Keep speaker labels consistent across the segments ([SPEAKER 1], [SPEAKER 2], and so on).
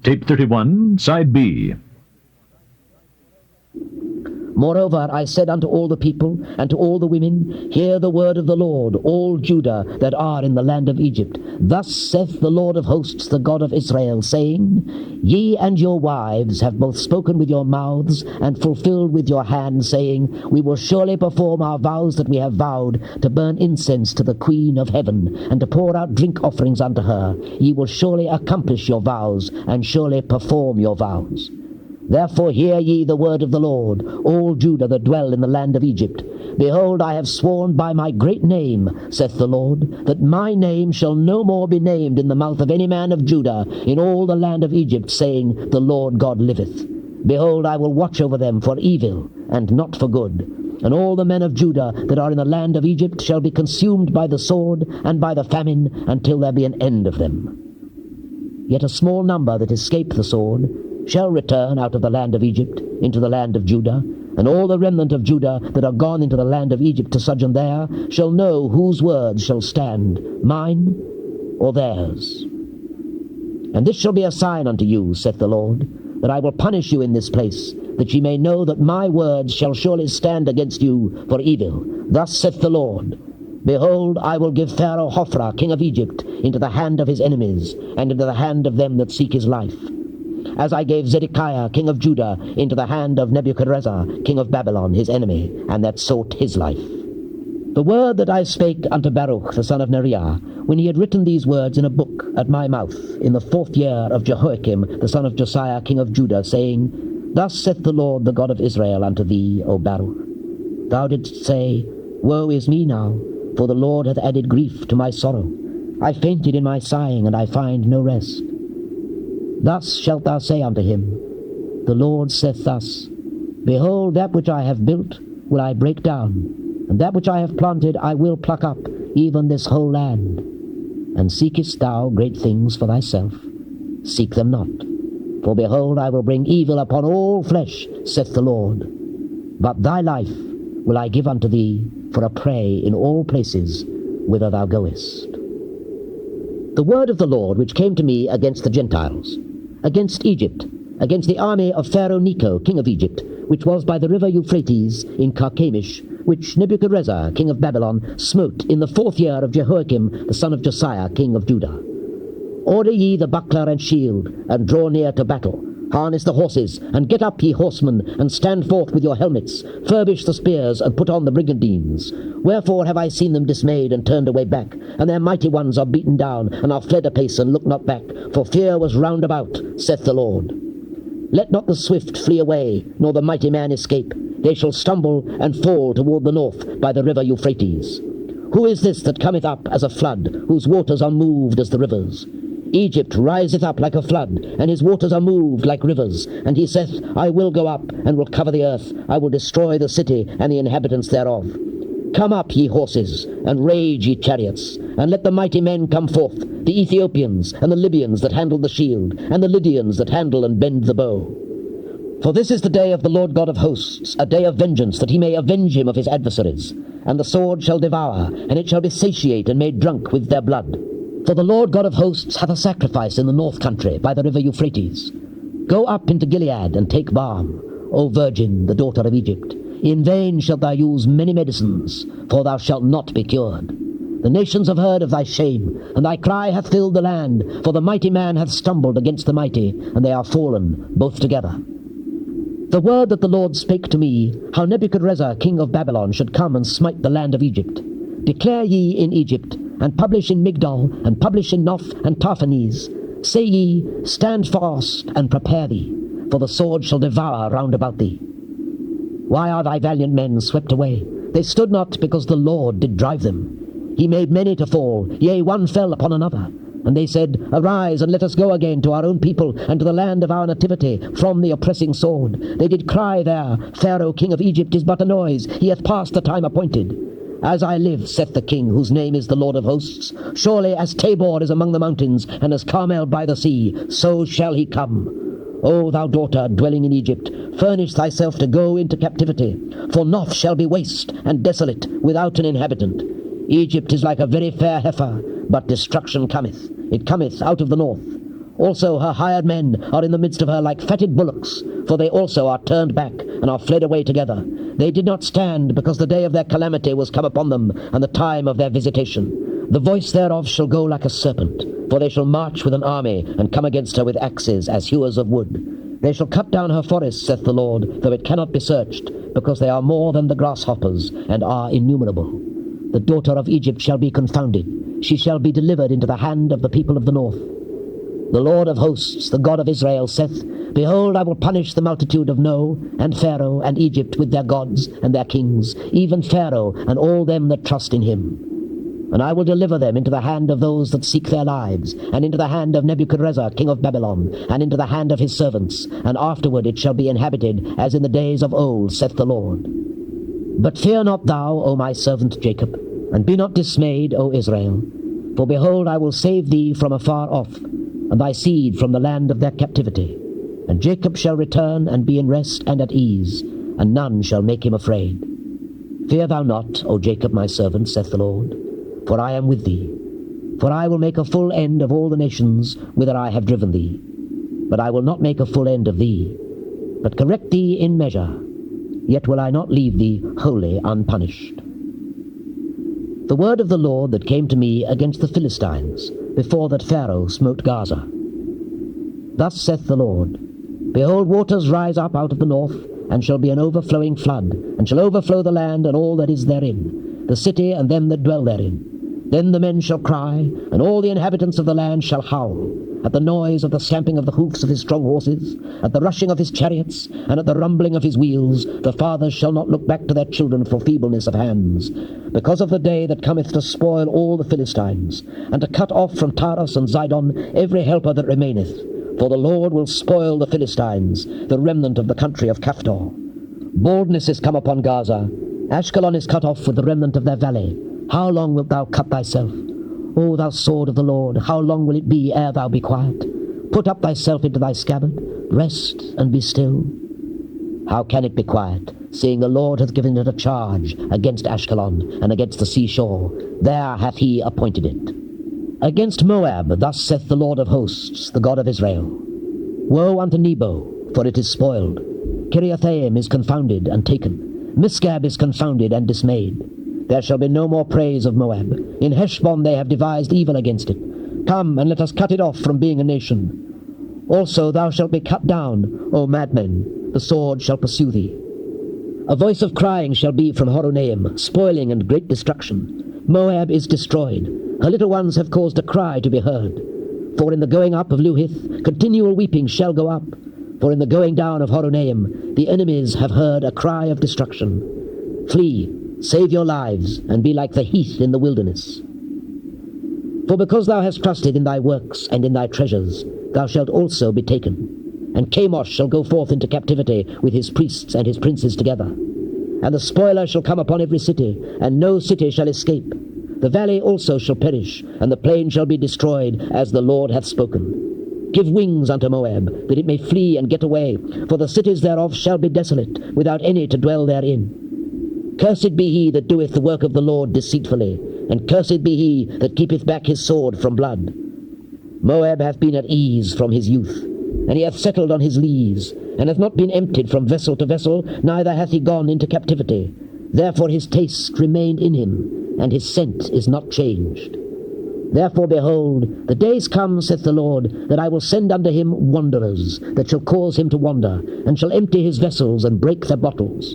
[SPEAKER 1] Tape 31, Side B.
[SPEAKER 2] Moreover, I said unto all the people, and to all the women, Hear the word of the Lord, all Judah that are in the land of Egypt. Thus saith the Lord of hosts, the God of Israel, saying, Ye and your wives have both spoken with your mouths, and fulfilled with your hands, saying, We will surely perform our vows that we have vowed, to burn incense to the Queen of heaven, and to pour out drink offerings unto her. Ye will surely accomplish your vows, and surely perform your vows. Therefore hear ye the word of the Lord, all Judah that dwell in the land of Egypt. Behold, I have sworn by my great name, saith the Lord, that my name shall no more be named in the mouth of any man of Judah in all the land of Egypt, saying, The Lord God liveth. Behold, I will watch over them for evil, and not for good. And all the men of Judah that are in the land of Egypt shall be consumed by the sword and by the famine, until there be an end of them. Yet a small number that escape the sword shall return out of the land of Egypt into the land of Judah, and all the remnant of Judah that are gone into the land of Egypt to sojourn there shall know whose words shall stand, mine or theirs. And this shall be a sign unto you, saith the Lord, that I will punish you in this place, that ye may know that my words shall surely stand against you for evil. Thus saith the Lord, Behold, I will give Pharaoh Hophra, king of Egypt, into the hand of his enemies, and into the hand of them that seek his life. As I gave Zedekiah, king of Judah, into the hand of Nebuchadnezzar, king of Babylon, his enemy, and that sought his life. The word that I spake unto Baruch, the son of Neriah, when he had written these words in a book at my mouth, in the 4th year of Jehoiakim, the son of Josiah, king of Judah, saying, Thus saith the Lord, the God of Israel, unto thee, O Baruch. Thou didst say, Woe is me now, for the Lord hath added grief to my sorrow. I fainted in my sighing, and I find no rest. Thus shalt thou say unto him, The Lord saith thus, Behold, that which I have built will I break down, and that which I have planted I will pluck up, even this whole land. And seekest thou great things for thyself? Seek them not. For behold, I will bring evil upon all flesh, saith the Lord. But thy life will I give unto thee for a prey in all places whither thou goest. The word of the Lord which came to me against the Gentiles, against Egypt, against the army of Pharaoh Necho, king of Egypt, which was by the river Euphrates in Carchemish, which Nebuchadnezzar, king of Babylon, smote in the 4th year of Jehoiakim, the son of Josiah, king of Judah. Order ye the buckler and shield, and draw near to battle. Harness the horses, and get up, ye horsemen, and stand forth with your helmets. Furbish the spears, and put on the brigandines. Wherefore have I seen them dismayed, and turned away back, and their mighty ones are beaten down, and are fled apace, and look not back, for fear was round about, saith the Lord. Let not the swift flee away, nor the mighty man escape. They shall stumble and fall toward the north by the river Euphrates. Who is this that cometh up as a flood, whose waters are moved as the rivers? Egypt riseth up like a flood, and his waters are moved like rivers. And he saith, I will go up, and will cover the earth. I will destroy the city, and the inhabitants thereof. Come up, ye horses, and rage, ye chariots, and let the mighty men come forth, the Ethiopians, and the Libyans that handle the shield, and the Lydians that handle and bend the bow. For this is the day of the Lord God of hosts, a day of vengeance, that he may avenge him of his adversaries. And the sword shall devour, and it shall be satiate and made drunk with their blood. For the Lord God of hosts hath a sacrifice in the north country, by the river Euphrates. Go up into Gilead, and take balm, O virgin, the daughter of Egypt. In vain shalt thou use many medicines, for thou shalt not be cured. The nations have heard of thy shame, and thy cry hath filled the land, for the mighty man hath stumbled against the mighty, and they are fallen, both together. The word that the Lord spake to me, how Nebuchadnezzar, king of Babylon, should come and smite the land of Egypt. Declare ye in Egypt, and publish in Migdol, and publish in Noph and Tarphanes. Say ye, Stand fast, and prepare thee, for the sword shall devour round about thee. Why are thy valiant men swept away? They stood not, because the Lord did drive them. He made many to fall, yea, one fell upon another. And they said, Arise, and let us go again to our own people, and to the land of our nativity, from the oppressing sword. They did cry there, Pharaoh, king of Egypt, is but a noise. He hath passed the time appointed. As I live, saith the King, whose name is the Lord of hosts, surely as Tabor is among the mountains, and as Carmel by the sea, so shall he come. O thou daughter dwelling in Egypt, furnish thyself to go into captivity, for Noph shall be waste and desolate, without an inhabitant. Egypt is like a very fair heifer, but destruction cometh. It cometh out of the north. Also her hired men are in the midst of her like fatted bullocks, for they also are turned back, and are fled away together. They did not stand, because the day of their calamity was come upon them, and the time of their visitation. The voice thereof shall go like a serpent, for they shall march with an army, and come against her with axes, as hewers of wood. They shall cut down her forests, saith the Lord, though it cannot be searched, because they are more than the grasshoppers, and are innumerable. The daughter of Egypt shall be confounded. She shall be delivered into the hand of the people of the north. The Lord of hosts, the God of Israel, saith, Behold, I will punish the multitude of No, and Pharaoh, and Egypt with their gods and their kings, even Pharaoh, and all them that trust in him. And I will deliver them into the hand of those that seek their lives, and into the hand of Nebuchadrezzar, king of Babylon, and into the hand of his servants, and afterward it shall be inhabited, as in the days of old, saith the Lord. But fear not thou, O my servant Jacob, and be not dismayed, O Israel. For behold, I will save thee from afar off, and thy seed from the land of their captivity. And Jacob shall return and be in rest and at ease, and none shall make him afraid. Fear thou not, O Jacob my servant, saith the Lord, for I am with thee. For I will make a full end of all the nations whither I have driven thee. But I will not make a full end of thee, but correct thee in measure. Yet will I not leave thee wholly unpunished. The word of the Lord that came to me against the Philistines, before that Pharaoh smote Gaza. Thus saith the Lord, Behold, waters rise up out of the north, and shall be an overflowing flood, and shall overflow the land and all that is therein, the city and them that dwell therein. Then the men shall cry, and all the inhabitants of the land shall howl, at the noise of the stamping of the hoofs of his strong horses, at the rushing of his chariots, and at the rumbling of his wheels. The fathers shall not look back to their children for feebleness of hands, because of the day that cometh to spoil all the Philistines, and to cut off from Taras and Zidon every helper that remaineth. For the Lord will spoil the Philistines, the remnant of the country of Caphtor. Baldness is come upon Gaza. Ashkelon is cut off with the remnant of their valley. How long wilt thou cut thyself? O thou sword of the Lord, how long will it be ere thou be quiet? Put up thyself into thy scabbard, rest and be still. How can it be quiet, seeing the Lord hath given it a charge against Ashkelon and against the seashore? There hath he appointed it. Against Moab, thus saith the Lord of hosts, the God of Israel. Woe unto Nebo, for it is spoiled. Kiriathaim is confounded and taken. Misgab is confounded and dismayed. There shall be no more praise of Moab. In Heshbon they have devised evil against it. Come, and let us cut it off from being a nation. Also thou shalt be cut down, O madmen, the sword shall pursue thee. A voice of crying shall be from Horonaim, spoiling and great destruction. Moab is destroyed. Her little ones have caused a cry to be heard. For in the going up of Luhith, continual weeping shall go up. For in the going down of Horonaim, the enemies have heard a cry of destruction. Flee, save your lives, and be like the heath in the wilderness. For because thou hast trusted in thy works and in thy treasures, thou shalt also be taken. And Chemosh shall go forth into captivity with his priests and his princes together. And the spoiler shall come upon every city, and no city shall escape. The valley also shall perish, and the plain shall be destroyed, as the Lord hath spoken. Give wings unto Moab, that it may flee and get away, for the cities thereof shall be desolate, without any to dwell therein. Cursed be he that doeth the work of the Lord deceitfully, and cursed be he that keepeth back his sword from blood. Moab hath been at ease from his youth, and he hath settled on his lees, and hath not been emptied from vessel to vessel, neither hath he gone into captivity. Therefore his taste remained in him, and his scent is not changed. Therefore, behold, the days come, saith the Lord, that I will send unto him wanderers, that shall cause him to wander, and shall empty his vessels, and break their bottles.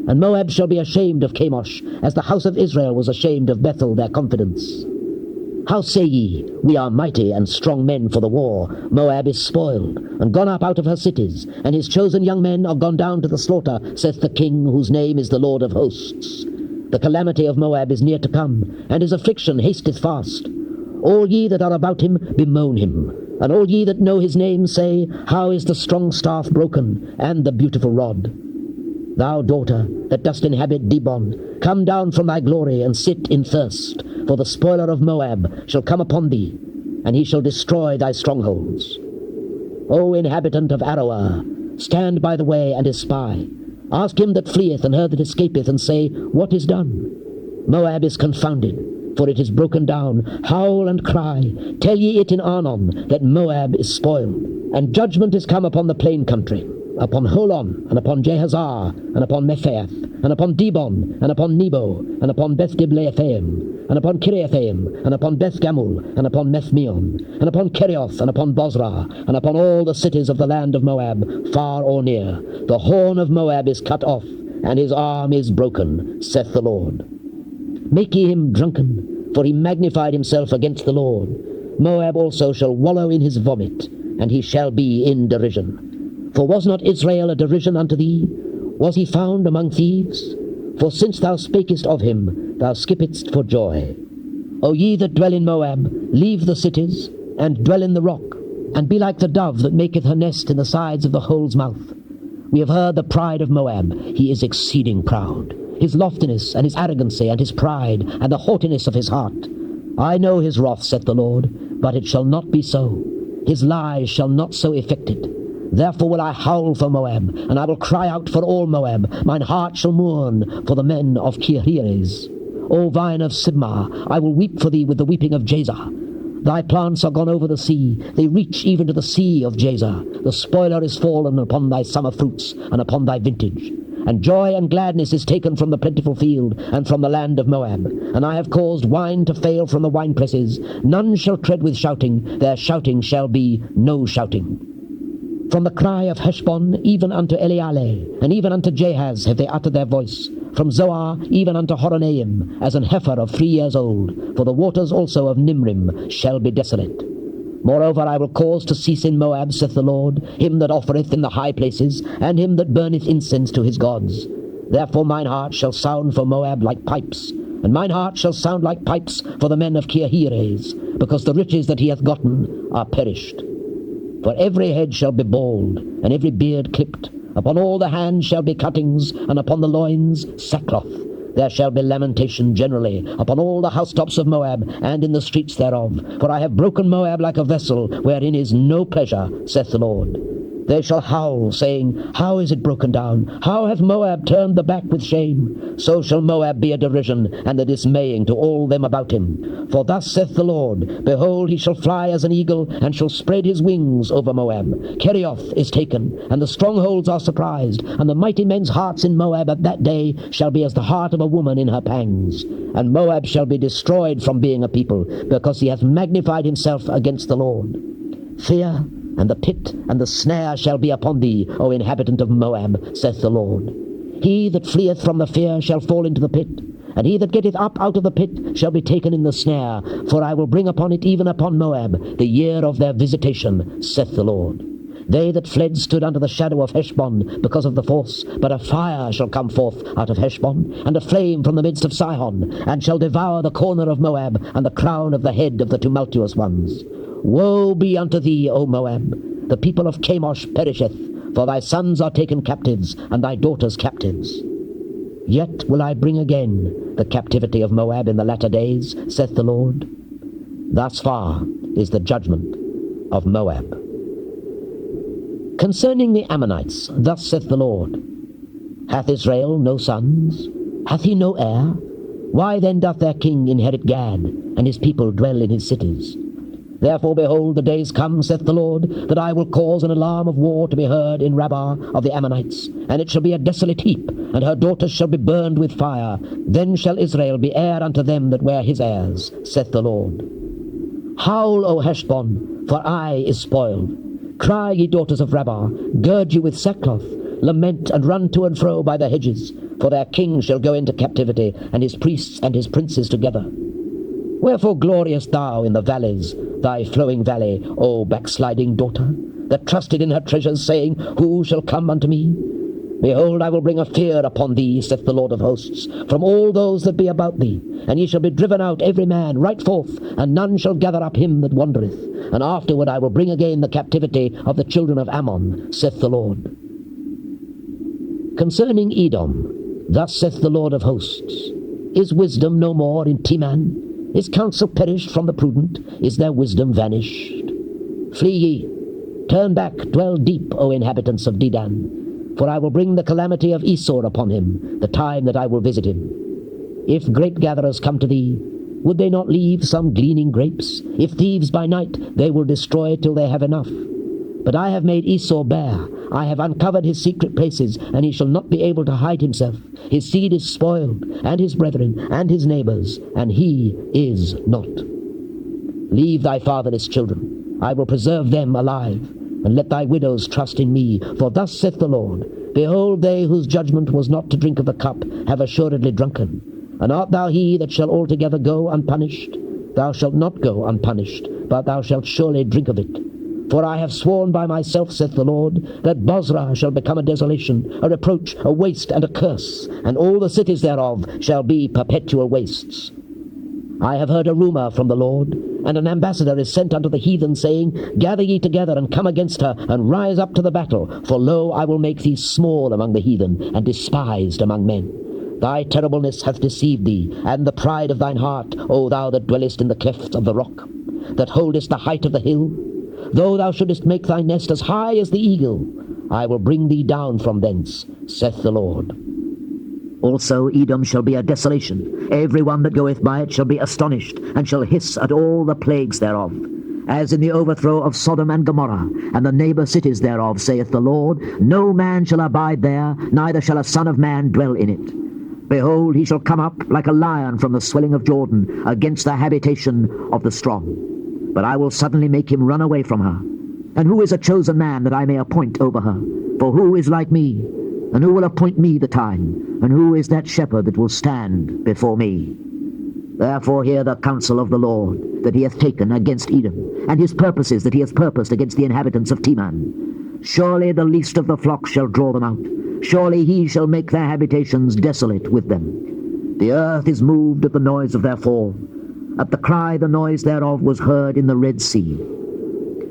[SPEAKER 2] And Moab shall be ashamed of Chemosh, as the house of Israel was ashamed of Bethel their confidence. How say ye, we are mighty and strong men for the war? Moab is spoiled, and gone up out of her cities, and his chosen young men are gone down to the slaughter, saith the King, whose name is the Lord of hosts. The calamity of Moab is near to come, and his affliction hasteth fast. All ye that are about him bemoan him, and all ye that know his name say, How is the strong staff broken, and the beautiful rod? Thou daughter, that dost inhabit Dibon, come down from thy glory, and sit in thirst, for the spoiler of Moab shall come upon thee, and he shall destroy thy strongholds. O inhabitant of Aroer, stand by the way and espy. Ask him that fleeth and her that escapeth, and say, What is done? Moab is confounded. for it is broken down. Howl and cry, tell ye it in Arnon, that Moab is spoiled. And judgment is come upon the plain country, upon Holon, and upon Jehazzar, and upon Mephaeth, and upon Dibon, and upon Nebo, and upon Beth Diblaathaim, and upon Kiriathaim, and upon Beth Gamul, and upon Methmeon, and upon Kerioth, and upon Bozrah, and upon all the cities of the land of Moab, far or near. The horn of Moab is cut off, and his arm is broken, saith the Lord. Make ye him drunken, for he magnified himself against the Lord. Moab also shall wallow in his vomit, and he shall be in derision. For was not Israel a derision unto thee? Was he found among thieves? For since thou spakest of him, thou skippedst for joy. O ye that dwell in Moab, leave the cities, and dwell in the rock, and be like the dove that maketh her nest in the sides of the hole's mouth. We have heard the pride of Moab. He is exceeding proud. His loftiness, and his arrogancy, and his pride, and the haughtiness of his heart. I know his wrath, saith the Lord, but it shall not be so. His lies shall not so effect it. Therefore will I howl for Moab, and I will cry out for all Moab. Mine heart shall mourn for the men of Kirheres. O vine of Sibmah, I will weep for thee with the weeping of Jazer. Thy plants are gone over the sea, they reach even to the sea of Jazer. The spoiler is fallen upon thy summer fruits, and upon thy vintage. And joy and gladness is taken from the plentiful field, and from the land of Moab. And I have caused wine to fail from the winepresses. None shall tread with shouting, their shouting shall be no shouting. From the cry of Heshbon even unto Eleale, and even unto Jahaz have they uttered their voice. From Zoar even unto Horonaim, as an heifer of 3 years old. For the waters also of Nimrim shall be desolate. Moreover, I will cause to cease in Moab, saith the Lord, him that offereth in the high places, and him that burneth incense to his gods. Therefore mine heart shall sound for Moab like pipes, and mine heart shall sound like pipes for the men of Kirheres, because the riches that he hath gotten are perished. For every head shall be bald, and every beard clipped. Upon all the hands shall be cuttings, and upon the loins sackcloth. There shall be lamentation generally upon all the housetops of Moab, and in the streets thereof. For I have broken Moab like a vessel, wherein is no pleasure, saith the Lord. They shall howl, saying, How is it broken down? How hath Moab turned the back with shame? So shall Moab be a derision, and a dismaying to all them about him. For thus saith the Lord, Behold, he shall fly as an eagle, and shall spread his wings over Moab. Kerioth is taken, and the strongholds are surprised, and the mighty men's hearts in Moab at that day shall be as the heart of a woman in her pangs. And Moab shall be destroyed from being a people, because he hath magnified himself against the Lord. Fear and the pit and the snare shall be upon thee, O inhabitant of Moab, saith the Lord. He that fleeth from the fear shall fall into the pit, and he that getteth up out of the pit shall be taken in the snare. For I will bring upon it, even upon Moab, the year of their visitation, saith the Lord. They that fled stood under the shadow of Heshbon because of the force, but a fire shall come forth out of Heshbon, and a flame from the midst of Sihon, and shall devour the corner of Moab, and the crown of the head of the tumultuous ones. Woe be unto thee, O Moab! The people of Chemosh perisheth, for thy sons are taken captives, and thy daughters captives. Yet will I bring again the captivity of Moab in the latter days, saith the Lord. Thus far is the judgment of Moab. Concerning the Ammonites, thus saith the Lord, Hath Israel no sons? Hath he no heir? Why then doth their king inherit Gad, and his people dwell in his cities? Therefore, behold, the days come, saith the Lord, that I will cause an alarm of war to be heard in Rabbah of the Ammonites, and it shall be a desolate heap, and her daughters shall be burned with fire. Then shall Israel be heir unto them that were his heirs, saith the Lord. Howl, O Heshbon, for Ai is spoiled. Cry, ye daughters of Rabbah, gird you with sackcloth, lament and run to and fro by the hedges, for their king shall go into captivity, and his priests and his princes together. Wherefore gloriest thou in the valleys, thy flowing valley, O backsliding daughter, that trusted in her treasures, saying, Who shall come unto me? Behold, I will bring a fear upon thee, saith the Lord of hosts, from all those that be about thee, and ye shall be driven out every man right forth, and none shall gather up him that wandereth. And afterward I will bring again the captivity of the children of Ammon, saith the Lord. Concerning Edom, thus saith the Lord of hosts, Is wisdom no more in Teman? Is counsel perished from the prudent? Is their wisdom vanished? Flee ye, turn back, dwell deep, O inhabitants of Dedan, for I will bring the calamity of Esau upon him, the time that I will visit him. If great gatherers come to thee, Would they not leave some gleaning grapes? If thieves by night, they will destroy till they have enough. But I have made Esau bare. I have uncovered his secret places, and he shall not be able to hide himself. His seed is spoiled, and his brethren, and his neighbors, and he is not. Leave thy fatherless children. I will preserve them alive, and let thy widows trust in me. For thus saith the Lord, Behold, they whose judgment was not to drink of the cup have assuredly drunken. And art thou he that shall altogether go unpunished? Thou shalt not go unpunished, but thou shalt surely drink of it. For I have sworn by myself, saith the Lord, that Bozrah shall become a desolation, a reproach, a waste, and a curse, and all the cities thereof shall be perpetual wastes. I have heard a rumour from the Lord, and an ambassador is sent unto the heathen, saying, Gather ye together, and come against her, and rise up to the battle. For lo, I will make thee small among the heathen, and despised among men. Thy terribleness hath deceived thee, and the pride of thine heart, O thou that dwellest in the clefts of the rock, that holdest the height of the hill. Though thou shouldest make thy nest as high as the eagle, I will bring thee down from thence, saith the Lord. Also Edom shall be a desolation. Every one that goeth by it shall be astonished, and shall hiss at all the plagues thereof. As in the overthrow of Sodom and Gomorrah, and the neighbor cities thereof, saith the Lord, no man shall abide there, neither shall a son of man dwell in it. Behold, he shall come up like a lion from the swelling of Jordan, against the habitation of the strong. But I will suddenly make him run away from her. And who is a chosen man that I may appoint over her? For who is like me? And who will appoint me the time? And who is that shepherd that will stand before me? Therefore hear the counsel of the Lord, that he hath taken against Edom, and his purposes that he hath purposed against the inhabitants of Teman. Surely the least of the flock shall draw them out. Surely he shall make their habitations desolate with them. The earth is moved at the noise of their fall. At the cry the noise thereof was heard in the Red Sea.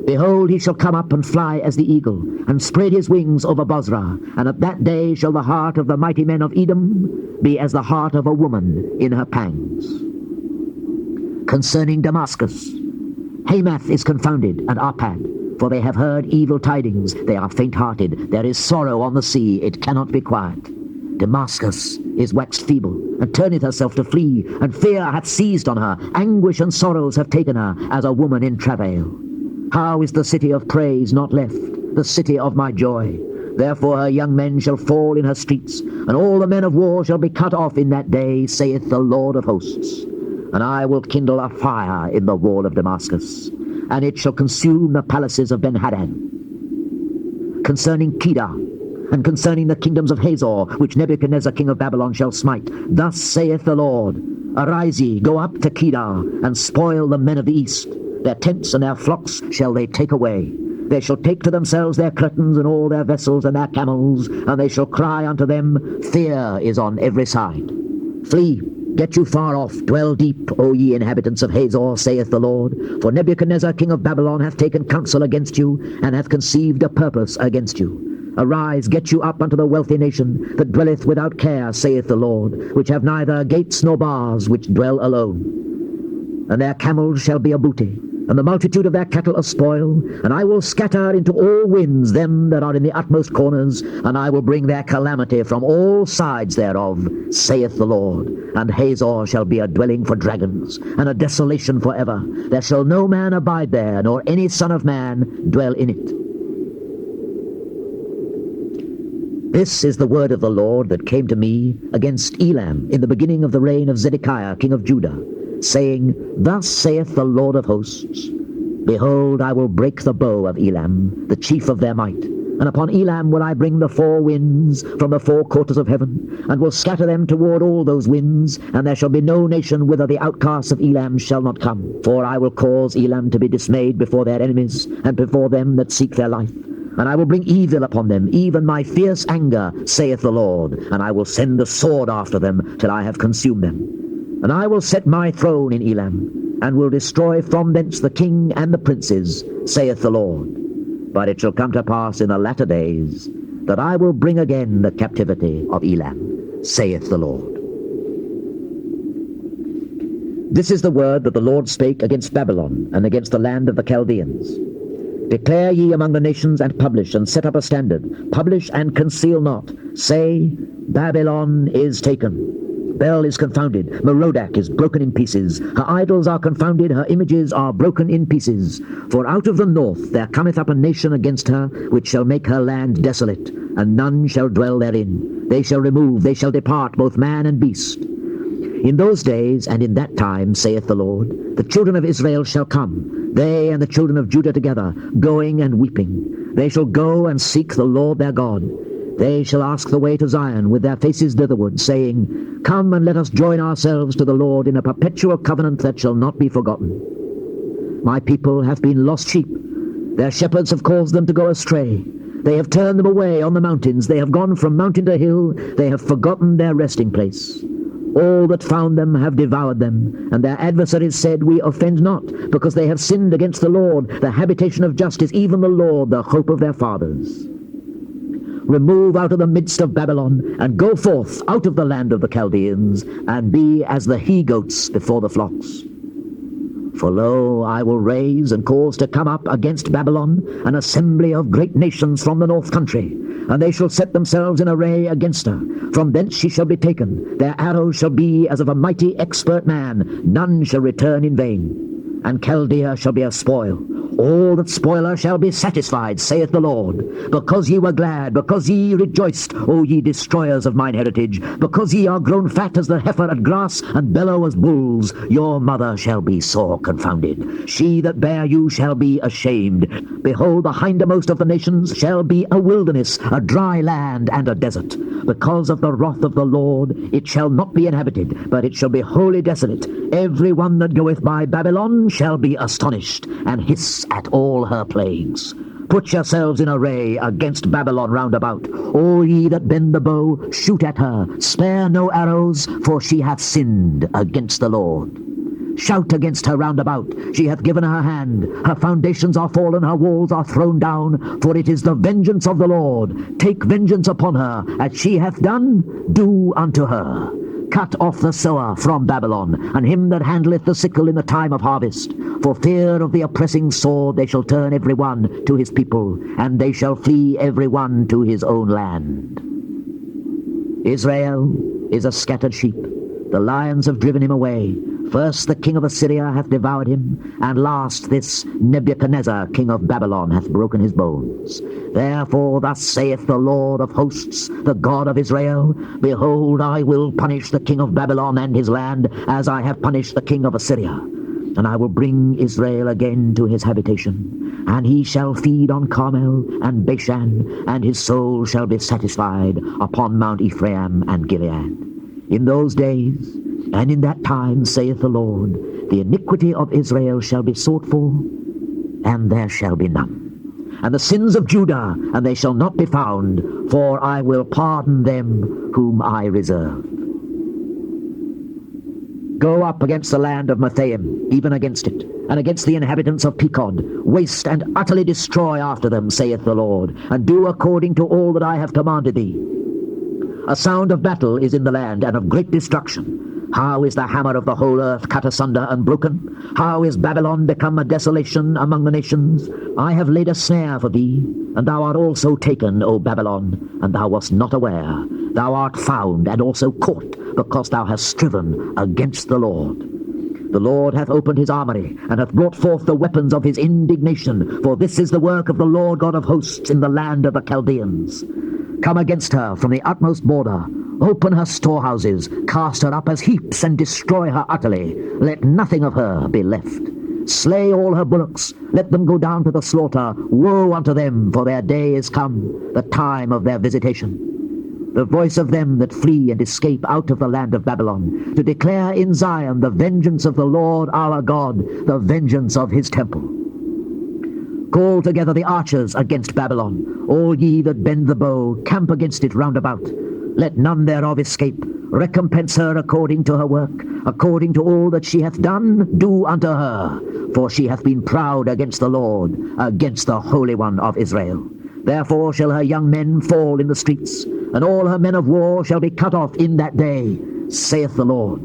[SPEAKER 2] Behold, he shall come up and fly as the eagle, and spread his wings over Bozrah. And at that day shall the heart of the mighty men of Edom be as the heart of a woman in her pangs. Concerning Damascus, Hamath is confounded, and Arpad, for they have heard evil tidings. They are faint-hearted. There is sorrow on the sea. It cannot be quiet. Damascus is waxed feeble, and turneth herself to flee, and fear hath seized on her. Anguish and sorrows have taken her, as a woman in travail. How is the city of praise not left, the city of my joy? Therefore her young men shall fall in her streets, and all the men of war shall be cut off in that day, saith the Lord of hosts. And I will kindle a fire in the wall of Damascus, and it shall consume the palaces of Ben-Hadad. Concerning Kedar, and concerning the kingdoms of Hazor, which Nebuchadnezzar king of Babylon shall smite, thus saith the Lord, Arise ye, go up to Kedar, and spoil the men of the east. Their tents and their flocks shall they take away. They shall take to themselves their curtains and all their vessels and their camels, and they shall cry unto them, Fear is on every side. Flee, get you far off, dwell deep, O ye inhabitants of Hazor, saith the Lord. For Nebuchadnezzar king of Babylon hath taken counsel against you, and hath conceived a purpose against you. Arise, get you up unto the wealthy nation, that dwelleth without care, saith the Lord, which have neither gates nor bars, which dwell alone. And their camels shall be a booty, and the multitude of their cattle a spoil, and I will scatter into all winds them that are in the utmost corners, and I will bring their calamity from all sides thereof, saith the Lord. And Hazor shall be a dwelling for dragons, and a desolation for ever. There shall no man abide there, nor any son of man dwell in it. This is the word of the Lord that came to me against Elam in the beginning of the reign of Zedekiah king of Judah, saying, Thus saith the Lord of hosts, Behold, I will break the bow of Elam, the chief of their might, and upon Elam will I bring the four winds from the four quarters of heaven, and will scatter them toward all those winds, and there shall be no nation whither the outcasts of Elam shall not come. For I will cause Elam to be dismayed before their enemies, and before them that seek their life. And I will bring evil upon them, even my fierce anger, saith the Lord, and I will send the sword after them till I have consumed them. And I will set my throne in Elam, and will destroy from thence the king and the princes, saith the Lord. But it shall come to pass in the latter days, that I will bring again the captivity of Elam, saith the Lord. This is the word that the Lord spake against Babylon, and against the land of the Chaldeans. Declare ye among the nations, and publish, and set up a standard. Publish and conceal not. Say, Babylon is taken. Bel is confounded, Merodach is broken in pieces. Her idols are confounded, her images are broken in pieces. For out of the north there cometh up a nation against her, which shall make her land desolate, and none shall dwell therein. They shall remove, they shall depart, both man and beast. In those days and in that time, saith the Lord, the children of Israel shall come, they and the children of Judah together, going and weeping. They shall go and seek the Lord their God. They shall ask the way to Zion with their faces thitherward, saying, Come and let us join ourselves to the Lord in a perpetual covenant that shall not be forgotten. My people have been lost sheep. Their shepherds have caused them to go astray. They have turned them away on the mountains. They have gone from mountain to hill. They have forgotten their resting place. All that found them have devoured them, and their adversaries said, We offend not, because they have sinned against the Lord, the habitation of justice, even the Lord, the hope of their fathers. Remove out of the midst of Babylon, and go forth out of the land of the Chaldeans, and be as the he-goats before the flocks. For lo, I will raise and cause to come up against Babylon an assembly of great nations from the north country, and they shall set themselves in array against her. From thence she shall be taken. Their arrows shall be as of a mighty expert man. None shall return in vain. And Chaldea shall be a spoil. All that spoil her shall be satisfied, saith the Lord. Because ye were glad, because ye rejoiced, O ye destroyers of mine heritage, because ye are grown fat as the heifer at grass, and bellow as bulls, your mother shall be sore confounded. She that bare you shall be ashamed. Behold, the hindermost of the nations shall be a wilderness, a dry land, and a desert. Because of the wrath of the Lord, it shall not be inhabited, but it shall be wholly desolate. Every one that goeth by Babylon shall be astonished, and hiss at all her plagues. Put yourselves in array against Babylon round about. All ye that bend the bow, shoot at her. Spare no arrows, for she hath sinned against the Lord. Shout against her round about. She hath given her hand. Her foundations are fallen, her walls are thrown down. For it is the vengeance of the Lord. Take vengeance upon her. As she hath done, do unto her. Cut off the sower from Babylon, and him that handleth the sickle in the time of harvest. For fear of the oppressing sword they shall turn every one to his people, and they shall flee every one to his own land. Israel is a scattered sheep. The lions have driven him away. First the king of Assyria hath devoured him, and last this Nebuchadnezzar king of Babylon hath broken his bones. Therefore thus saith the Lord of hosts, the God of Israel, Behold, I will punish the king of Babylon and his land, as I have punished the king of Assyria. And I will bring Israel again to his habitation, and he shall feed on Carmel and Bashan, and his soul shall be satisfied upon Mount Ephraim and Gilead. In those days, and in that time, saith the Lord, the iniquity of Israel shall be sought for, and there shall be none. And the sins of Judah, and they shall not be found, for I will pardon them whom I reserve. Go up against the land of Mathaim, even against it, and against the inhabitants of Pekod. Waste and utterly destroy after them, saith the Lord, and do according to all that I have commanded thee. A sound of battle is in the land, and of great destruction. How is the hammer of the whole earth cut asunder and broken? How is Babylon become a desolation among the nations? I have laid a snare for thee, and thou art also taken, O Babylon, and thou wast not aware. Thou art found, and also caught, because thou hast striven against the Lord. The Lord hath opened his armory, and hath brought forth the weapons of his indignation, for this is the work of the Lord God of hosts in the land of the Chaldeans. Come against her from the utmost border. Open her storehouses, cast her up as heaps, and destroy her utterly. Let nothing of her be left. Slay all her bullocks, let them go down to the slaughter. Woe unto them, for their day is come, the time of their visitation. The voice of them that flee and escape out of the land of Babylon, to declare in Zion the vengeance of the Lord our God, the vengeance of his temple. Call together the archers against Babylon. All ye that bend the bow, camp against it round about. Let none thereof escape. Recompense her according to her work. According to all that she hath done, do unto her. For she hath been proud against the Lord, against the Holy One of Israel. Therefore shall her young men fall in the streets, and all her men of war shall be cut off in that day, saith the Lord.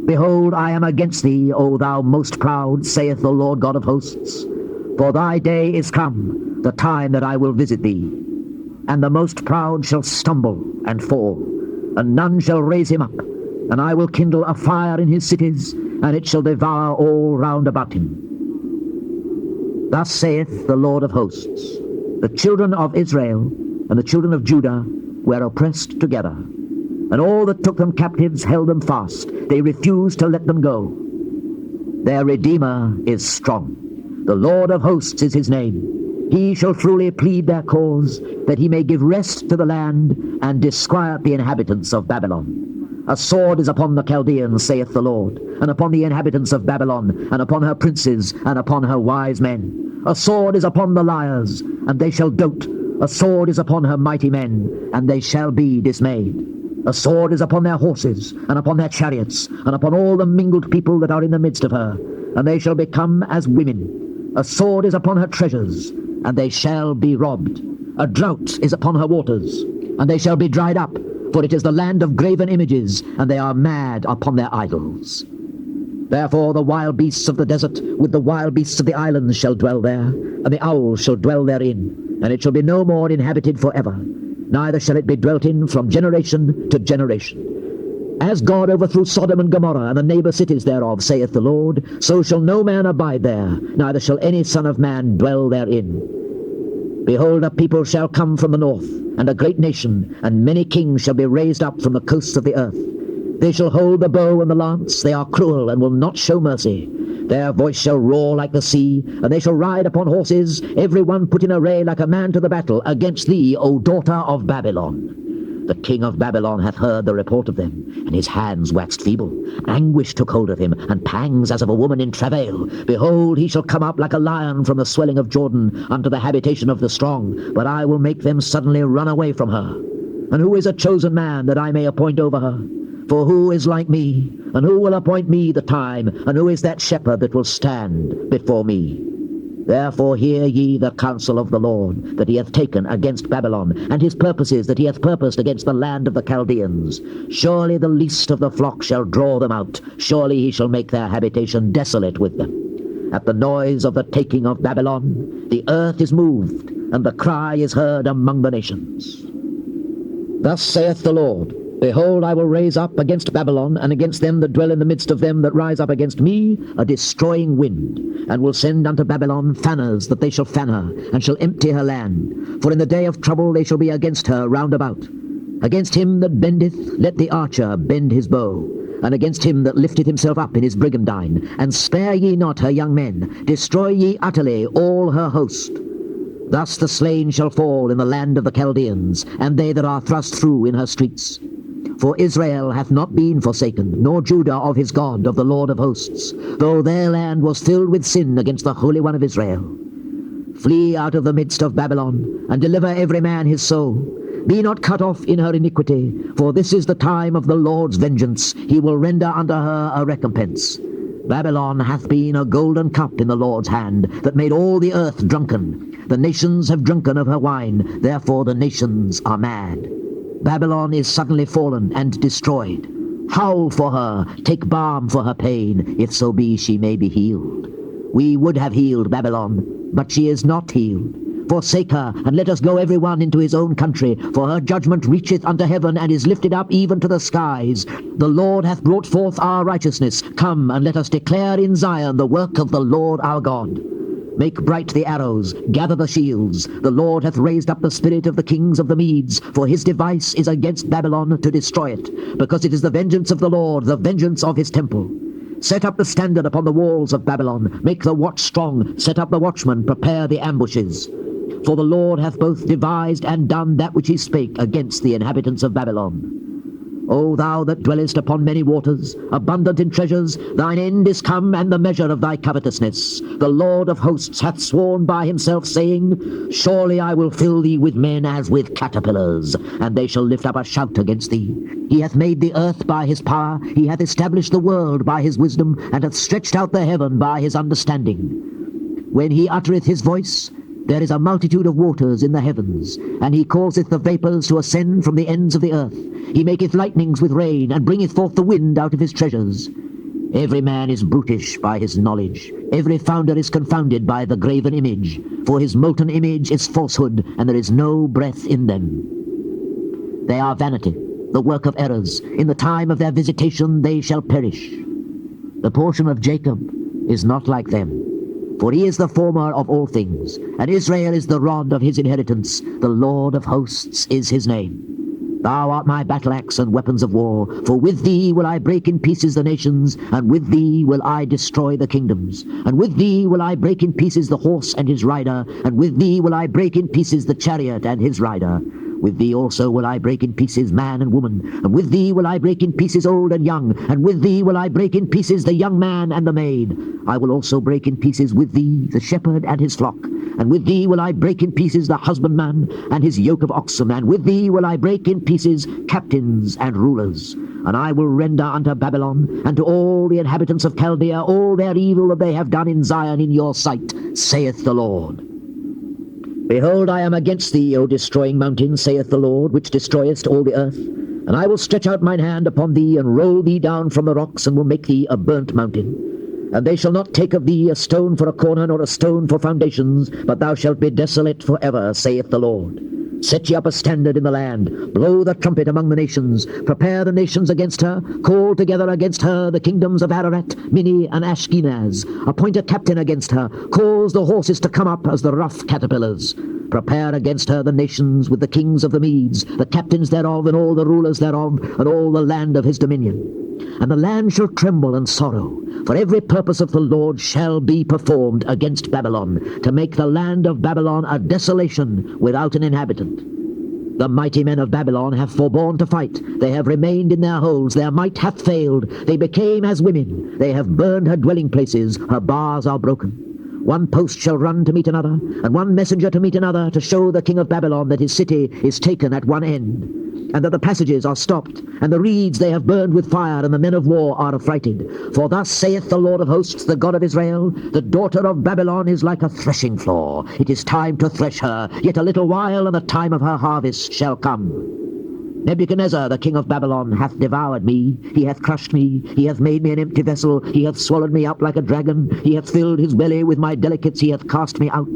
[SPEAKER 2] Behold, I am against thee, O thou most proud, saith the Lord God of hosts. For thy day is come, the time that I will visit thee. And the most proud shall stumble and fall, and none shall raise him up. And I will kindle a fire in his cities, and it shall devour all round about him. Thus saith the Lord of hosts, the children of Israel and the children of Judah were oppressed together, and all that took them captives held them fast. They refused to let them go. Their Redeemer is strong. The Lord of hosts is his name. He shall truly plead their cause, that he may give rest to the land, and disquiet the inhabitants of Babylon. A sword is upon the Chaldeans, saith the Lord, and upon the inhabitants of Babylon, and upon her princes, and upon her wise men. A sword is upon the liars, and they shall dote. A sword is upon her mighty men, and they shall be dismayed. A sword is upon their horses, and upon their chariots, and upon all the mingled people that are in the midst of her, and they shall become as women. A sword is upon her treasures, and they shall be robbed. A drought is upon her waters, and they shall be dried up, for it is the land of graven images, and they are mad upon their idols. Therefore the wild beasts of the desert with the wild beasts of the islands shall dwell there, and the owls shall dwell therein, and it shall be no more inhabited forever, neither shall it be dwelt in from generation to generation. As God overthrew Sodom and Gomorrah and the neighbor cities thereof, saith the Lord, so shall no man abide there, neither shall any son of man dwell therein. Behold, a people shall come from the north, and a great nation, and many kings shall be raised up from the coasts of the earth. They shall hold the bow and the lance, they are cruel, and will not show mercy. Their voice shall roar like the sea, and they shall ride upon horses, every one put in array like a man to the battle, against thee, O daughter of Babylon. The king of Babylon hath heard the report of them, and his hands waxed feeble. Anguish took hold of him, and pangs as of a woman in travail. Behold, he shall come up like a lion from the swelling of Jordan unto the habitation of the strong, but I will make them suddenly run away from her. And who is a chosen man that I may appoint over her? For who is like me, and who will appoint me the time, and who is that shepherd that will stand before me? Therefore hear ye the counsel of the Lord, that he hath taken against Babylon, and his purposes that he hath purposed against the land of the Chaldeans. Surely the least of the flock shall draw them out. Surely he shall make their habitation desolate with them. At the noise of the taking of Babylon, the earth is moved, and the cry is heard among the nations. Thus saith the Lord, Behold, I will raise up against Babylon, and against them that dwell in the midst of them that rise up against me, a destroying wind, and will send unto Babylon fanners, that they shall fan her, and shall empty her land. For in the day of trouble they shall be against her round about. Against him that bendeth, let the archer bend his bow, and against him that lifteth himself up in his brigandine. And spare ye not her young men, destroy ye utterly all her host. Thus the slain shall fall in the land of the Chaldeans, and they that are thrust through in her streets. For Israel hath not been forsaken, nor Judah of his God, of the Lord of hosts, though their land was filled with sin against the Holy One of Israel. Flee out of the midst of Babylon, and deliver every man his soul. Be not cut off in her iniquity, for this is the time of the Lord's vengeance. He will render unto her a recompense. Babylon hath been a golden cup in the Lord's hand, that made all the earth drunken. The nations have drunken of her wine, therefore the nations are mad. Babylon is suddenly fallen and destroyed. Howl for her, take balm for her pain, if so be she may be healed. We would have healed Babylon, but she is not healed. Forsake her, and let us go every one into his own country, for her judgment reacheth unto heaven, and is lifted up even to the skies. The Lord hath brought forth our righteousness. Come, and let us declare in Zion the work of the Lord our God. Make bright the arrows, gather the shields. The Lord hath raised up the spirit of the kings of the Medes, for his device is against Babylon to destroy it, because it is the vengeance of the Lord, the vengeance of his temple. Set up the standard upon the walls of Babylon, make the watch strong, set up the watchmen, prepare the ambushes. For the Lord hath both devised and done that which he spake against the inhabitants of Babylon. O thou that dwellest upon many waters, abundant in treasures, thine end is come, and the measure of thy covetousness. The Lord of hosts hath sworn by himself, saying, Surely I will fill thee with men as with caterpillars, and they shall lift up a shout against thee. He hath made the earth by his power, he hath established the world by his wisdom, and hath stretched out the heaven by his understanding. When he uttereth his voice, there is a multitude of waters in the heavens, and he causeth the vapours to ascend from the ends of the earth. He maketh lightnings with rain, and bringeth forth the wind out of his treasures. Every man is brutish by his knowledge. Every founder is confounded by the graven image. For his molten image is falsehood, and there is no breath in them. They are vanity. the work of errors. In the time of their visitation they shall perish. The portion of Jacob is not like them, for he is the former of all things, and Israel is the rod of his inheritance. The Lord of hosts is his name. Thou art my battle-axe and weapons of war, for with thee will I break in pieces the nations, and with thee will I destroy the kingdoms. And with thee will I break in pieces the horse and his rider, and with thee will I break in pieces the chariot and his rider. With thee also will I break in pieces man and woman, and with thee will I break in pieces old and young, and with thee will I break in pieces the young man and the maid. I will also break in pieces with thee the shepherd and his flock, and with thee will I break in pieces the husbandman and his yoke of oxen, and with thee will I break in pieces captains and rulers. And I will render unto Babylon and to all the inhabitants of Chaldea all their evil that they have done in Zion in your sight, saith the Lord. Behold, I am against thee, O destroying mountain, saith the Lord, which destroyest all the earth. And I will stretch out mine hand upon thee, and roll thee down from the rocks, and will make thee a burnt mountain. And they shall not take of thee a stone for a corner, nor a stone for foundations, but thou shalt be desolate for ever, saith the Lord. Set ye up a standard in the land, blow the trumpet among the nations, prepare the nations against her, call together against her the kingdoms of Ararat, Minni, and Ashkenaz, appoint a captain against her, cause the horses to come up as the rough caterpillars. Prepare against her the nations with the kings of the Medes, the captains thereof, and all the rulers thereof, and all the land of his dominion. And the land shall tremble and sorrow, for every purpose of the Lord shall be performed against Babylon, to make the land of Babylon a desolation without an inhabitant. The mighty men of Babylon have forborne to fight. They have remained in their holes. Their might hath failed. They became as women. They have burned her dwelling places. Her bars are broken. One post shall run to meet another, and one messenger to meet another, to show the king of Babylon that his city is taken at one end, and that the passages are stopped, and the reeds they have burned with fire, and the men of war are affrighted. For thus saith the Lord of hosts, the God of Israel, the daughter of Babylon is like a threshing floor. It is time to thresh her, yet a little while, and the time of her harvest shall come. Nebuchadnezzar, the king of Babylon, hath devoured me. He hath crushed me. He hath made me an empty vessel. He hath swallowed me up like a dragon. He hath filled his belly with my delicates. He hath cast me out.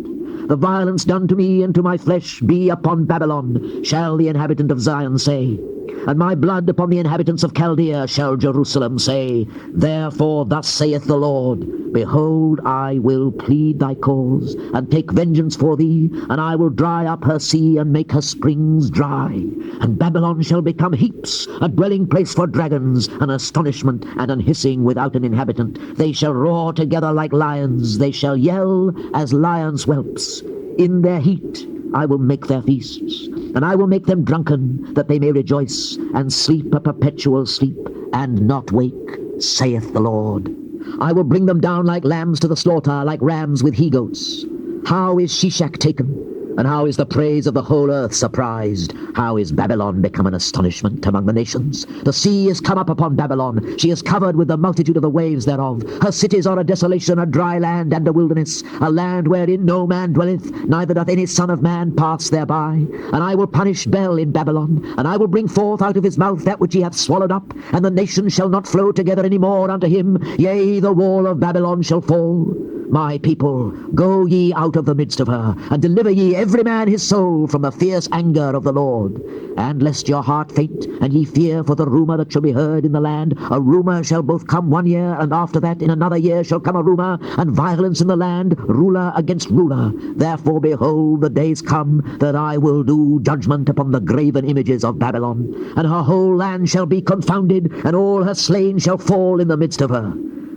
[SPEAKER 2] The violence done to me and to my flesh be upon Babylon, shall the inhabitant of Zion say. And my blood upon the inhabitants of Chaldea shall Jerusalem say. Therefore thus saith the Lord, Behold, I will plead thy cause, and take vengeance for thee, and I will dry up her sea, and make her springs dry. And Babylon shall become heaps, a dwelling place for dragons, an astonishment and an hissing without an inhabitant. They shall roar together like lions, they shall yell as lions' whelps. In their heat I will make their feasts, and I will make them drunken, that they may rejoice, and sleep a perpetual sleep, and not wake, saith the Lord. I will bring them down like lambs to the slaughter, like rams with he-goats. How is Shishak taken? And how is the praise of the whole earth surprised? How is Babylon become an astonishment among the nations? The sea is come up upon Babylon. She is covered with the multitude of the waves thereof. Her cities are a desolation, a dry land and a wilderness, a land wherein no man dwelleth, neither doth any son of man pass thereby. And I will punish Bel in Babylon, and I will bring forth out of his mouth that which he hath swallowed up, and the nations shall not flow together any more unto him. Yea, the wall of Babylon shall fall. My people, go ye out of the midst of her, and deliver ye every man his soul from the fierce anger of the Lord. And lest your heart faint, and ye fear for the rumour that shall be heard in the land, a rumour shall both come 1 year, and after that in another year shall come a rumour, and violence in the land, ruler against ruler. Therefore, behold, the days come that I will do judgment upon the graven images of Babylon, and her whole land shall be confounded, and all her slain shall fall in the midst of her.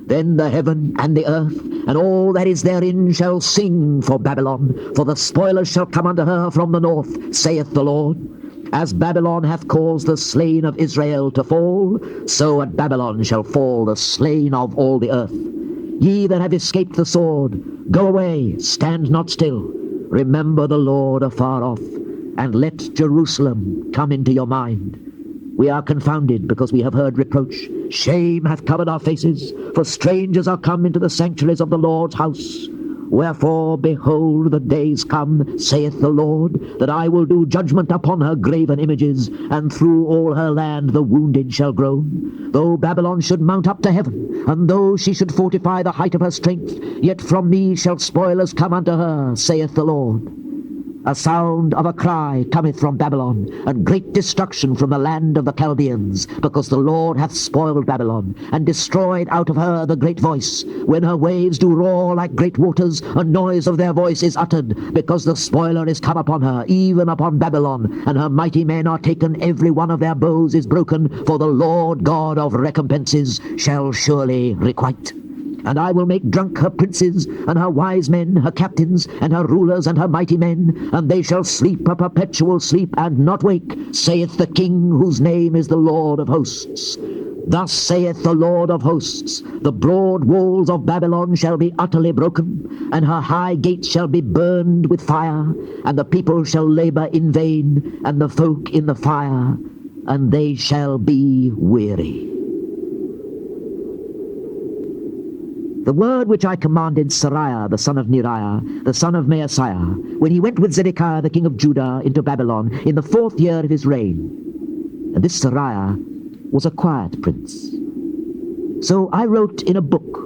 [SPEAKER 2] Then the heaven and the earth, and all that is therein, shall sing for Babylon, for the spoilers shall come unto her from the north, saith the Lord. As Babylon hath caused the slain of Israel to fall, so at Babylon shall fall the slain of all the earth. Ye that have escaped the sword, go away, stand not still. Remember the Lord afar off, and let Jerusalem come into your mind. We are confounded because we have heard reproach. Shame hath covered our faces, for strangers are come into the sanctuaries of the Lord's house. Wherefore, behold, the days come, saith the Lord, that I will do judgment upon her graven images, and through all her land the wounded shall groan. Though Babylon should mount up to heaven, and though she should fortify the height of her strength, yet from me shall spoilers come unto her, saith the Lord. A sound of a cry cometh from Babylon, and great destruction from the land of the Chaldeans, because the Lord hath spoiled Babylon, and destroyed out of her the great voice. When her waves do roar like great waters, a noise of their voice is uttered, because the spoiler is come upon her, even upon Babylon, and her mighty men are taken, every one of their bows is broken, for the Lord God of recompenses shall surely requite. And I will make drunk her princes, and her wise men, her captains, and her rulers, and her mighty men, and they shall sleep a perpetual sleep, and not wake, saith the King, whose name is the Lord of hosts. Thus saith the Lord of hosts, the broad walls of Babylon shall be utterly broken, and her high gates shall be burned with fire, and the people shall labor in vain, and the folk in the fire, and they shall be weary. The word which I commanded Seraiah the son of Neriah, the son of Maaseiah, when he went with Zedekiah the king of Judah into Babylon in the 4th year of his reign. And this Seraiah was a quiet prince. So I wrote in a book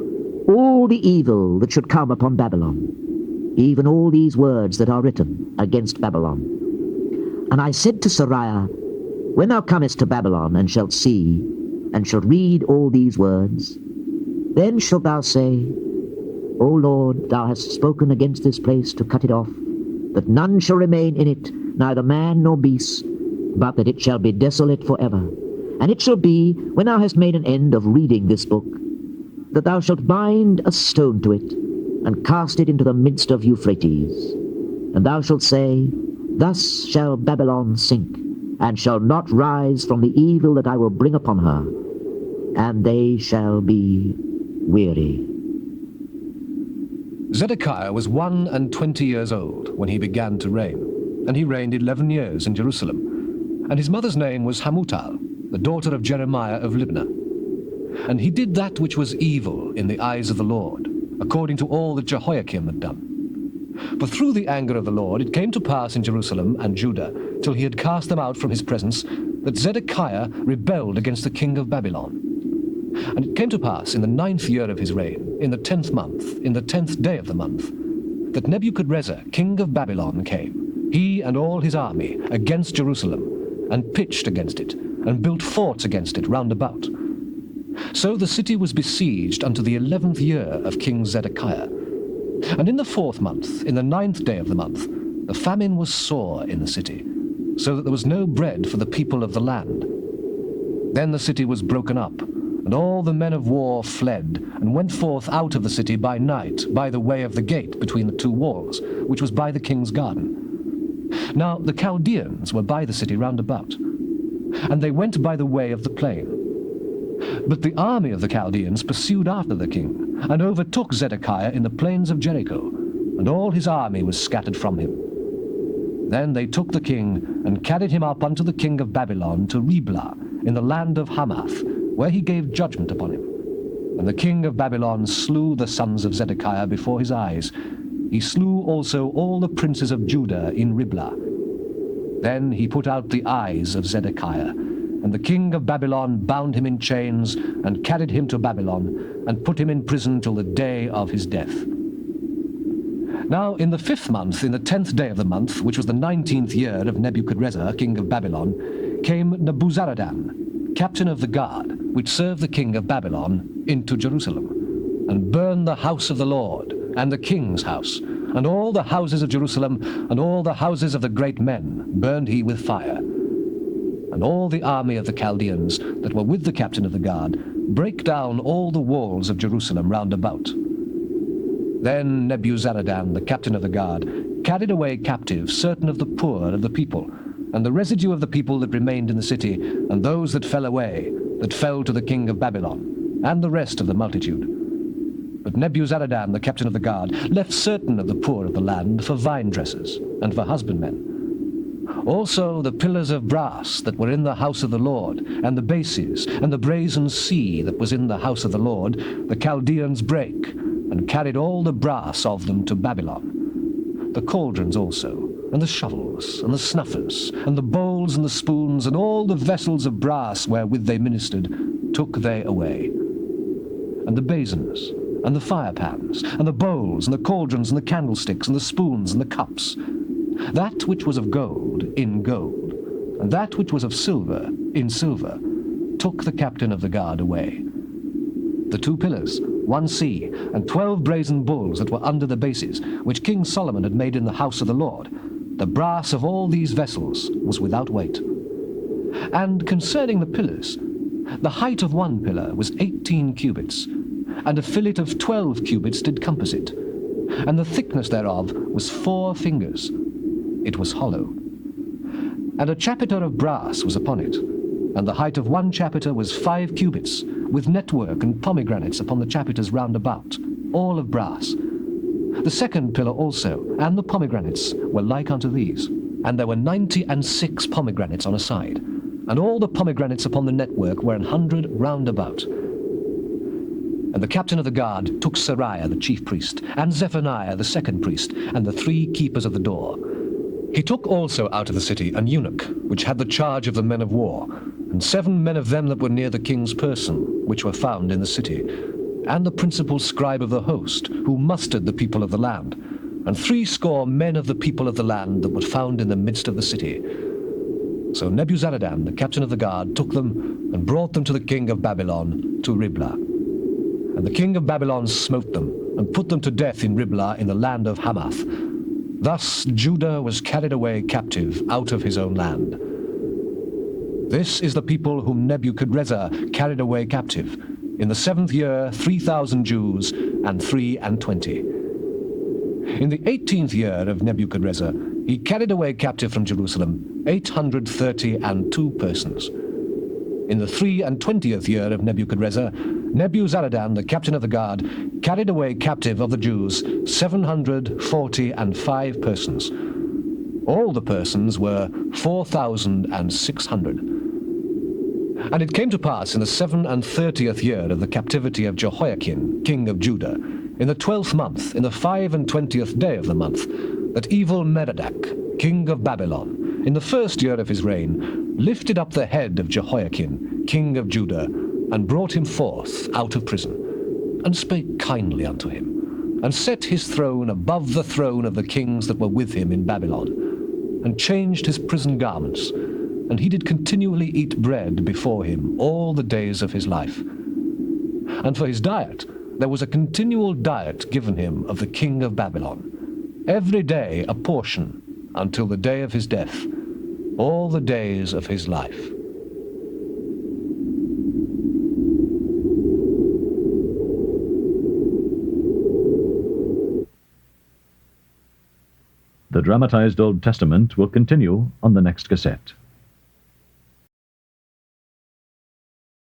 [SPEAKER 2] all the evil that should come upon Babylon, even all these words that are written against Babylon. And I said to Seraiah, when thou comest to Babylon, and shalt see, and shalt read all these words, then shalt thou say, O Lord, thou hast spoken against this place to cut it off, that none shall remain in it, neither man nor beast, but that it shall be desolate forever. And it shall be, when thou hast made an end of reading this book, that thou shalt bind a stone to it, and cast it into the midst of Euphrates. And thou shalt say, Thus shall Babylon sink, and shall not rise from the evil that I will bring upon her, and they shall be weary.
[SPEAKER 3] Zedekiah was 21 years old when he began to reign, and he reigned 11 years in Jerusalem. And his mother's name was Hamutal, the daughter of Jeremiah of Libnah. And he did that which was evil in the eyes of the Lord, according to all that Jehoiakim had done. But through the anger of the Lord it came to pass in Jerusalem and Judah, till he had cast them out from his presence, that Zedekiah rebelled against the king of Babylon. And it came to pass in the 9th year of his reign, in the 10th month, in the 10th day of the month, that Nebuchadrezzar, king of Babylon, came, he and all his army, against Jerusalem, and pitched against it, and built forts against it round about. So the city was besieged unto the 11th year of King Zedekiah. And in the 4th month, in the 9th day of the month, the famine was sore in the city, so that there was no bread for the people of the land. Then the city was broken up, and all the men of war fled, and went forth out of the city by night, by the way of the gate between the 2 walls, which was by the king's garden. Now the Chaldeans were by the city round about, and they went by the way of the plain. But the army of the Chaldeans pursued after the king, and overtook Zedekiah in the plains of Jericho, and all his army was scattered from him. Then they took the king, and carried him up unto the king of Babylon to Riblah, in the land of Hamath, where he gave judgment upon him. And the king of Babylon slew the sons of Zedekiah before his eyes. He slew also all the princes of Judah in Riblah. Then he put out the eyes of Zedekiah, and the king of Babylon bound him in chains, and carried him to Babylon, and put him in prison till the day of his death. Now in the 5th month, in the 10th day of the month, which was the 19th year of Nebuchadrezzar, king of Babylon, came Nebuzaradan, captain of the guard, which served the king of Babylon, into Jerusalem, and burned the house of the Lord, and the king's house, and all the houses of Jerusalem, and all the houses of the great men, burned he with fire. And all the army of the Chaldeans that were with the captain of the guard brake down all the walls of Jerusalem round about. Then Nebuzaradan, the captain of the guard, carried away captive certain of the poor of the people, and the residue of the people that remained in the city, and those that fell away, that fell to the king of Babylon, and the rest of the multitude. But Nebuzaradan, the captain of the guard, left certain of the poor of the land for vine dressers, and for husbandmen. Also the pillars of brass that were in the house of the Lord, and the bases, and the brazen sea that was in the house of the Lord, the Chaldeans brake, and carried all the brass of them to Babylon. The cauldrons also, and the shovels, and the snuffers, and the bowls, and the spoons, and all the vessels of brass wherewith they ministered, took they away. And the basins, and the firepans, and the bowls, and the cauldrons, and the candlesticks, and the spoons, and the cups, that which was of gold in gold, and that which was of silver in silver, took the captain of the guard away. The 2 pillars, 1 sea, and 12 brazen bulls that were under the bases, which King Solomon had made in the house of the Lord, the brass of all these vessels was without weight. And concerning the pillars, the height of 1 pillar was 18 cubits, and a fillet of 12 cubits did compass it, and the thickness thereof was 4 fingers. It was hollow. And a chapiter of brass was upon it, and the height of 1 chapiter was 5 cubits, with network and pomegranates upon the chapiters round about, all of brass. The 2nd pillar also, and the pomegranates, were like unto these. And there were 96 pomegranates on a side, and all the pomegranates upon the network were 100 round about. And the captain of the guard took Seraiah the chief priest, and Zephaniah the 2nd priest, and the 3 keepers of the door. He took also out of the city an eunuch, which had the charge of the men of war, and 7 men of them that were near the king's person, which were found in the city, and the principal scribe of the host, who mustered the people of the land, and 60 men of the people of the land that were found in the midst of the city. So Nebuzaradan, the captain of the guard, took them, and brought them to the king of Babylon, to Riblah. And the king of Babylon smote them, and put them to death in Riblah in the land of Hamath. Thus Judah was carried away captive out of his own land. This is the people whom Nebuchadrezzar carried away captive. In the 7th year 3,000 Jews and 23. In the 18th year of Nebuchadrezzar, he carried away captive from Jerusalem 832 persons. In the 23rd year of Nebuchadrezzar, Nebuzaradan, the captain of the guard, carried away captive of the Jews 745 persons. All the persons were 4,600. And it came to pass in the 37th year of the captivity of Jehoiakim, king of Judah, in the 12th month, in the 25th day of the month, that evil Merodach, king of Babylon, in the 1st year of his reign, lifted up the head of Jehoiakim, king of Judah, and brought him forth out of prison, and spake kindly unto him, and set his throne above the throne of the kings that were with him in Babylon, and changed his prison garments, and he did continually eat bread before him all the days of his life. And for his diet there was a continual diet given him of the king of Babylon, every day a portion, until the day of his death, all the days of his life.
[SPEAKER 1] The Dramatized Old Testament will continue on the next cassette.